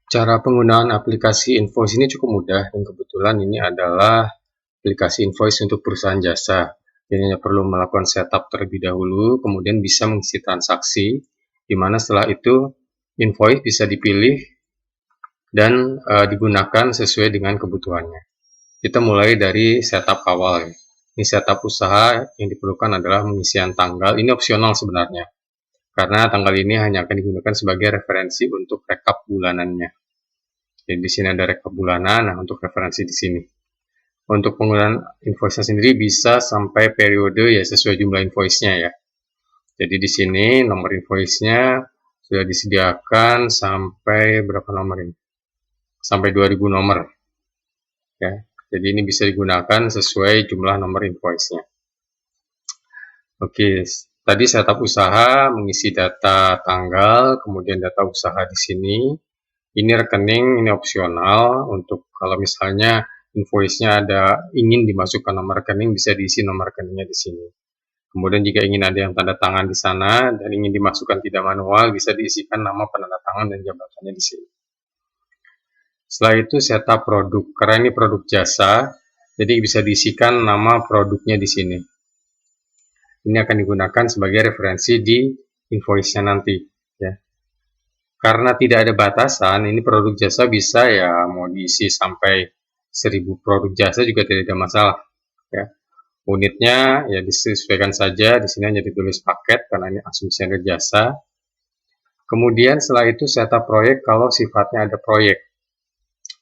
Cara penggunaan aplikasi Invoice ini cukup mudah dan kebetulan ini adalah aplikasi Invoice untuk perusahaan jasa. Jadi hanya perlu melakukan setup terlebih dahulu, kemudian bisa mengisi transaksi, di mana setelah itu Invoice bisa dipilih dan digunakan sesuai dengan kebutuhannya. Kita mulai dari setup awal. Ini setup usaha yang diperlukan adalah pengisian tanggal. Ini opsional sebenarnya, karena tanggal ini hanya akan digunakan sebagai referensi untuk rekap bulanannya. Jadi di sini ada rekap bulanan, nah untuk referensi di sini. Untuk penggunaan invoice-nya sendiri bisa sampai periode ya sesuai jumlah invoice-nya ya. Jadi di sini nomor invoice-nya sudah disediakan sampai berapa nomor ini? Sampai 2000 nomor. Ya. Jadi ini bisa digunakan sesuai jumlah nomor invoice-nya. Oke, tadi setup usaha, mengisi data tanggal, kemudian data usaha di sini. Ini rekening, ini opsional untuk kalau misalnya invoice-nya ada ingin dimasukkan nomor rekening, bisa diisi nomor rekeningnya di sini. Kemudian jika ingin ada yang tanda tangan di sana dan ingin dimasukkan tidak manual, bisa diisikan nama penanda tangan dan jabatannya di sini. Setelah itu setup produk, karena ini produk jasa, jadi bisa diisikan nama produknya di sini. Ini akan digunakan sebagai referensi di invoice-nya nanti. Ya. Karena tidak ada batasan, ini produk jasa bisa ya mau diisi sampai 1000 produk jasa juga tidak ada masalah. Ya. Unitnya ya disesuaikan saja, di sini hanya ditulis paket karena ini asumsi ada jasa. Kemudian setelah itu setup proyek kalau sifatnya ada proyek.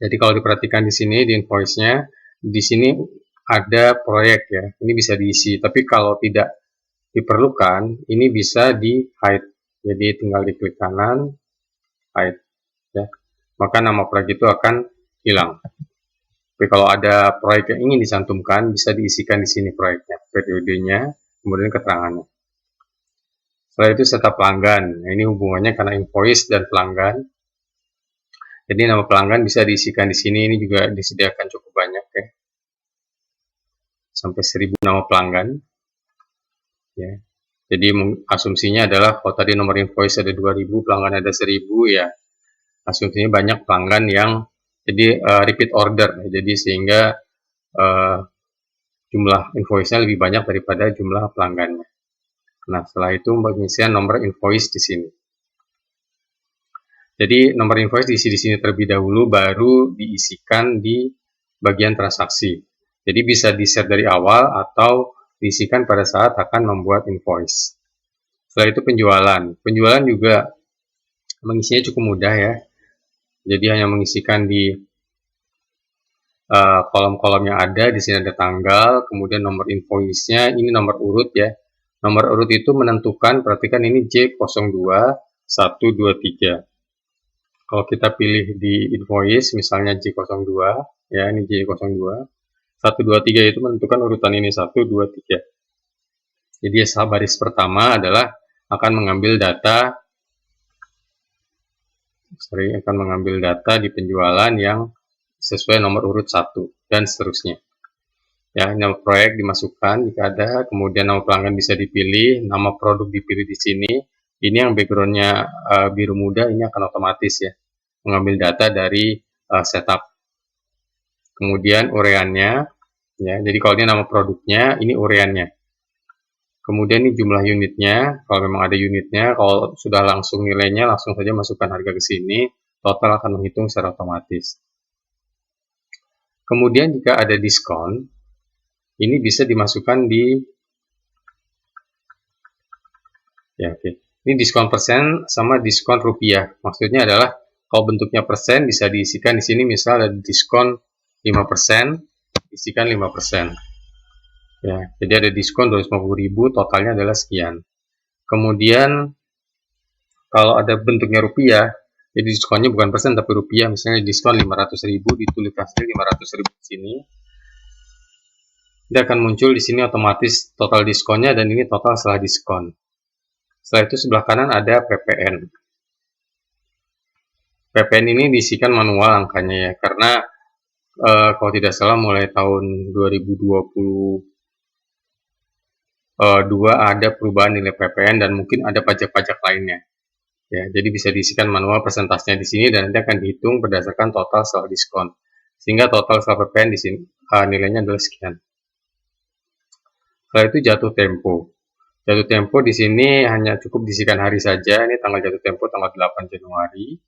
Jadi kalau diperhatikan di sini di invoice-nya, di sini ada proyek ya, ini bisa diisi. Tapi kalau tidak diperlukan, ini bisa di hide. Jadi tinggal diklik kanan, hide. Ya. Maka nama proyek itu akan hilang. Tapi kalau ada proyek yang ingin dicantumkan, bisa diisikan di sini proyeknya, periodenya, kemudian keterangannya. Setelah itu setup pelanggan. Nah, ini hubungannya karena invoice dan pelanggan. Jadi nama pelanggan bisa diisikan di sini. Ini juga disediakan cukup banyak ya. Sampai 1000 nama pelanggan. Ya. Jadi asumsinya adalah kalau tadi nomor invoice ada 2000, pelanggan ada 1000 ya. Asumsinya banyak pelanggan yang jadi repeat order. Jadi sehingga jumlah invoice-nya lebih banyak daripada jumlah pelanggannya. Nah, setelah itu pengisian nomor invoice di sini. Jadi nomor invoice diisi di sini terlebih dahulu, baru diisikan di bagian transaksi. Jadi bisa di-set dari awal atau diisikan pada saat akan membuat invoice. Setelah itu penjualan. Penjualan juga mengisinya cukup mudah ya. Jadi hanya mengisikan di kolom-kolom yang ada. Di sini ada tanggal, kemudian nomor invoice-nya, ini nomor urut ya. Nomor urut itu menentukan, perhatikan ini J02 123. Kalau kita pilih di invoice, misalnya J02, ya ini J02, 123 itu menentukan urutan ini 1, 2, 3. Jadi baris pertama adalah akan mengambil data, di penjualan yang sesuai nomor urut 1 dan seterusnya. Ya, nama proyek dimasukkan jika ada, kemudian nama pelanggan bisa dipilih, nama produk dipilih di sini. Ini yang backgroundnya biru muda, ini akan otomatis ya, mengambil data dari setup. Kemudian ureannya, ya. Jadi kalau ini nama produknya, ini ureannya. Kemudian ini jumlah unitnya, kalau memang ada unitnya, kalau sudah langsung nilainya, langsung saja masukkan harga ke sini, total akan menghitung secara otomatis. Kemudian jika ada diskon, ini bisa dimasukkan di ya, oke. Ini diskon persen sama diskon rupiah. Maksudnya adalah kalau bentuknya persen bisa diisikan di sini, misal ada diskon 5%, isikan 5%. Ya, jadi ada diskon 250.000, totalnya adalah sekian. Kemudian kalau ada bentuknya rupiah, jadi diskonnya bukan persen tapi rupiah, misalnya diskon 500.000, ditulis 500.000 di sini. Dia akan muncul di sini otomatis total diskonnya dan ini total setelah diskon. Setelah itu sebelah kanan ada PPN. PPN ini diisikan manual angkanya ya, karena kalau tidak salah mulai tahun 2022 ada perubahan nilai PPN dan mungkin ada pajak-pajak lainnya. Ya, jadi bisa diisikan manual persentasenya di sini dan nanti akan dihitung berdasarkan total setelah diskon. Sehingga total setelah PPN di sini nilainya adalah sekian. Setelah itu jatuh tempo. Jatuh tempo di sini hanya cukup diisikan hari saja. Ini tanggal jatuh tempo tanggal 8 Januari.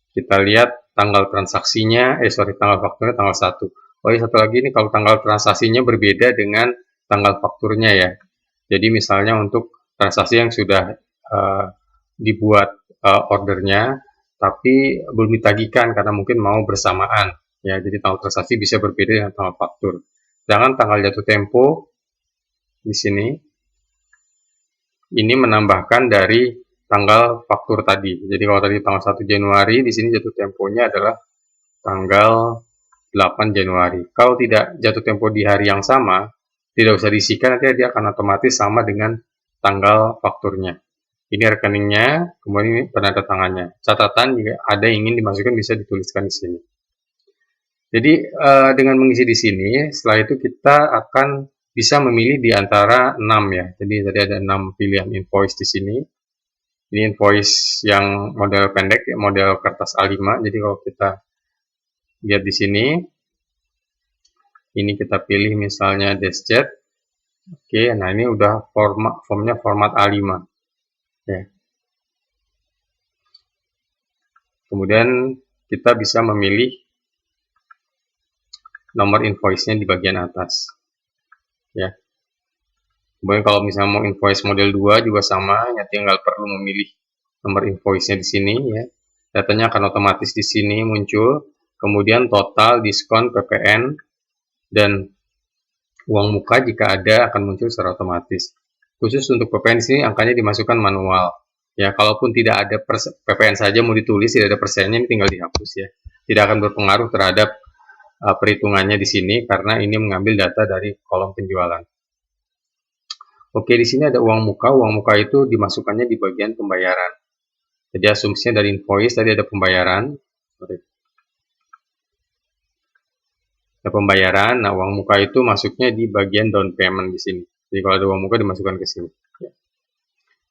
Kita lihat tanggal transaksinya, tanggal fakturnya tanggal 1. Oh iya, satu lagi ini kalau tanggal transaksinya berbeda dengan tanggal fakturnya ya. Jadi misalnya untuk transaksi yang sudah dibuat ordernya, tapi belum ditagihkan karena mungkin mau bersamaan. Ya, jadi tanggal transaksi bisa berbeda dengan tanggal faktur. Sedangkan tanggal jatuh tempo di sini ini menambahkan dari tanggal faktur tadi. Jadi kalau tadi tanggal 1 Januari, di sini jatuh temponya adalah tanggal 8 Januari. Kalau tidak jatuh tempo di hari yang sama, tidak usah diisikan, nanti dia akan otomatis sama dengan tanggal fakturnya. Ini rekeningnya, kemudian ini penanda tangannya. Catatan jika ada yang ingin dimasukkan bisa dituliskan di sini. Jadi dengan mengisi di sini, setelah itu kita akan bisa memilih di antara 6 ya. Jadi tadi ada 6 pilihan invoice di sini. Ini invoice yang model pendek, model kertas A5. Jadi kalau kita lihat di sini, ini kita pilih misalnya dashjet. Oke, nah ini udah formnya format A5. Ya. Kemudian kita bisa memilih nomor invoice-nya di bagian atas. Ya. Kemudian kalau misalnya mau invoice model 2 juga sama, hanya tinggal perlu memilih nomor invoice-nya di sini ya. Datanya akan otomatis di sini muncul, kemudian total, diskon, PPN, dan uang muka jika ada akan muncul secara otomatis. Khusus untuk PPN di sini angkanya dimasukkan manual. Ya, kalaupun tidak ada PPN saja mau ditulis, tidak ada persennya, ini tinggal dihapus ya. Tidak akan berpengaruh terhadap perhitungannya di sini karena ini mengambil data dari kolom penjualan. Oke, di sini ada uang muka. Uang muka itu dimasukkannya di bagian pembayaran. Jadi asumsinya dari invoice tadi ada pembayaran. Ada pembayaran. Nah, uang muka itu masuknya di bagian down payment di sini. Jadi kalau ada uang muka dimasukkan ke sini. Ya.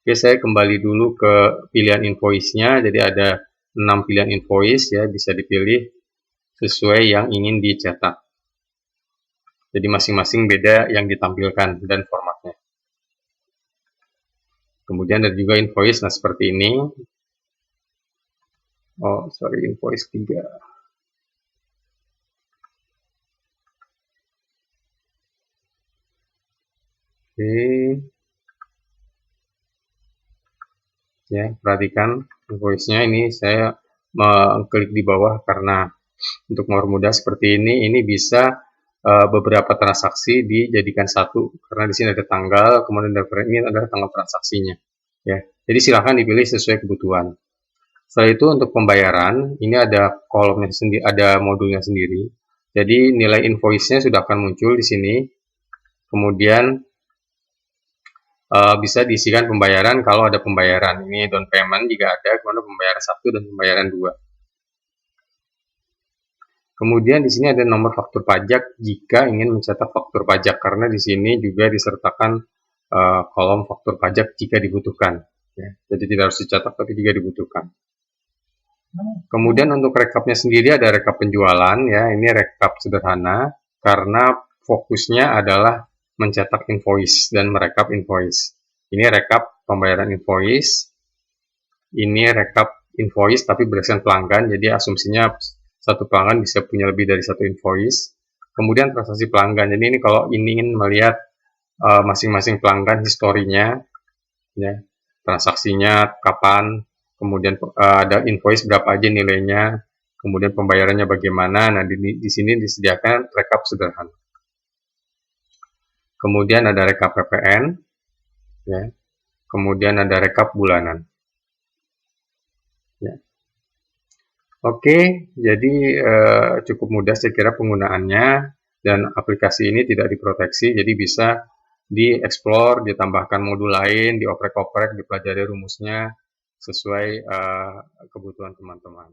Oke, saya kembali dulu ke pilihan invoice-nya. Jadi ada 6 pilihan invoice ya, bisa dipilih sesuai yang ingin dicetak. Jadi masing-masing beda yang ditampilkan dan formatnya. Kemudian ada juga invoice, nah seperti ini. Oh, sorry, invoice 3. Oke. Ya, perhatikan invoice-nya ini saya mengklik di bawah karena untuk mempermudah seperti ini bisa beberapa transaksi dijadikan satu karena di sini ada tanggal, kemudian ini adalah tanggal transaksinya. Ya, jadi silahkan dipilih sesuai kebutuhan. Setelah itu untuk pembayaran, ini ada kolomnya sendiri, ada modulnya sendiri. Jadi nilai invoice-nya sudah akan muncul di sini. Kemudian bisa diisikan pembayaran kalau ada pembayaran. Ini down payment jika ada, kemudian pembayaran 1 dan pembayaran 2. Kemudian di sini ada nomor faktur pajak jika ingin mencetak faktur pajak karena di sini juga disertakan kolom faktur pajak jika dibutuhkan. Ya, jadi tidak harus dicetak tapi jika dibutuhkan. Kemudian untuk rekapnya sendiri ada rekap penjualan ya, ini rekap sederhana karena fokusnya adalah mencetak invoice dan merekap invoice. Ini rekap pembayaran invoice, ini rekap invoice tapi berdasarkan pelanggan, jadi asumsinya satu pelanggan bisa punya lebih dari satu invoice. Kemudian transaksi pelanggan, jadi ini kalau ingin melihat masing-masing pelanggan historinya, ya, transaksinya kapan, kemudian ada invoice berapa aja nilainya, kemudian pembayarannya bagaimana. Nah, di sini disediakan rekap sederhana. Kemudian ada rekap PPN, ya. Kemudian ada rekap bulanan. Ya. Oke, jadi cukup mudah saya kira penggunaannya dan aplikasi ini tidak diproteksi, jadi bisa dieksplor, ditambahkan modul lain, dioprek-oprek, dipelajari rumusnya sesuai kebutuhan teman-teman.